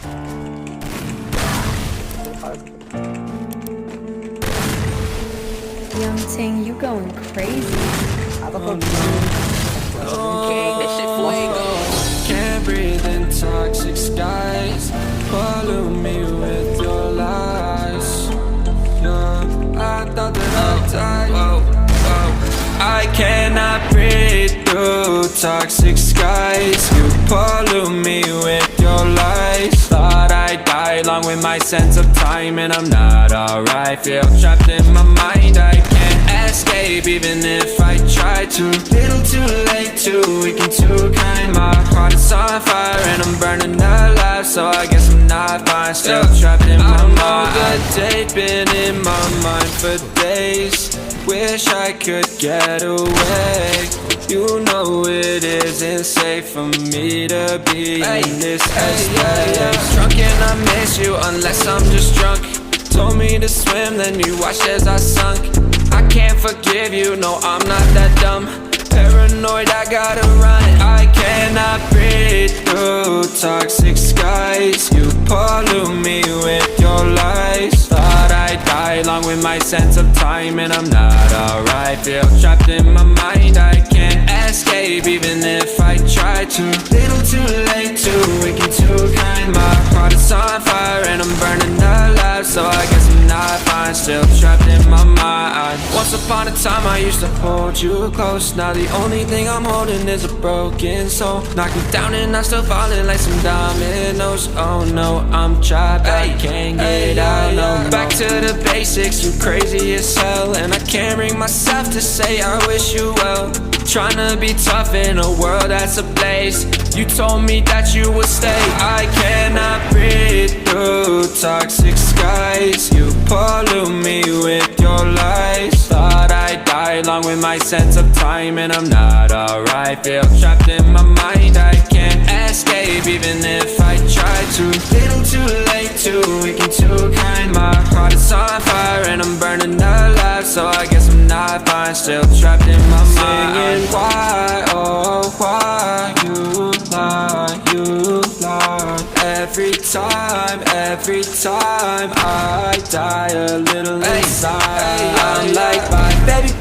Young Ting, you going crazy. Can't breathe in toxic skies. Pollute me with your lies. Yeah, I thought that I'd die. I cannot breathe through toxic skies. You pollute me with your lies. Thought I'd die along with my sense of time, and I'm not alright. Feel trapped in my mind, I can't escape even if I try to. Little too late, too weak and too kind. My heart is on fire and I'm burning alive, so I guess I'm not fine. Still trapped in my mind. A date been in my mind for days. Wish I could get away. You know it isn't safe for me to be in this headspace. Drunk and I miss you unless I'm just drunk. Told me to swim, then you watched as I sunk. I can't forgive you, no I'm not that dumb. Paranoid, I gotta run. I cannot breathe through toxic skies. You pollute me with your lies. Thought I'd die along with my sense of time, and I'm not alright. Feel trapped in my mind, I can't escape even if I try to. Little too late, too weak and too kind. My heart is on fire and I'm burning alive, so I guess I'm not fine. Still trapped in my mind. Once upon a time I used to hold you close. Now the only thing I'm holding is a broken soul. Knock me down and I'm still falling like some dominoes. Oh no, I'm trapped, I can't get out, no. Back to the basics, you crazy as hell, and I can't bring myself to say I wish you well. Tryna be tough in a world that's ablaze. You told me that you would stay. I cannot breathe through toxic skies. You pollute me with your lies. Thought I'd die along with my sense of time, and I'm not alright. Feel trapped in my mind, I can't escape even if I try to. Little too late, too weak and too kind. My heart is on fire and I'm burning alive, so I guess I'm not fine. Still trapped in my mind. Singing why, oh why you lie, you lie. Every time I die a little inside. I'm like bye, baby,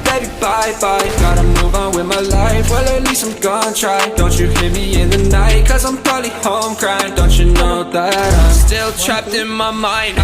bye, bye. Gotta move on with my life, well at least I'm gonna try. Don't you hear me in the night, cause I'm probably home crying. Don't you know that I'm still trapped in my mind.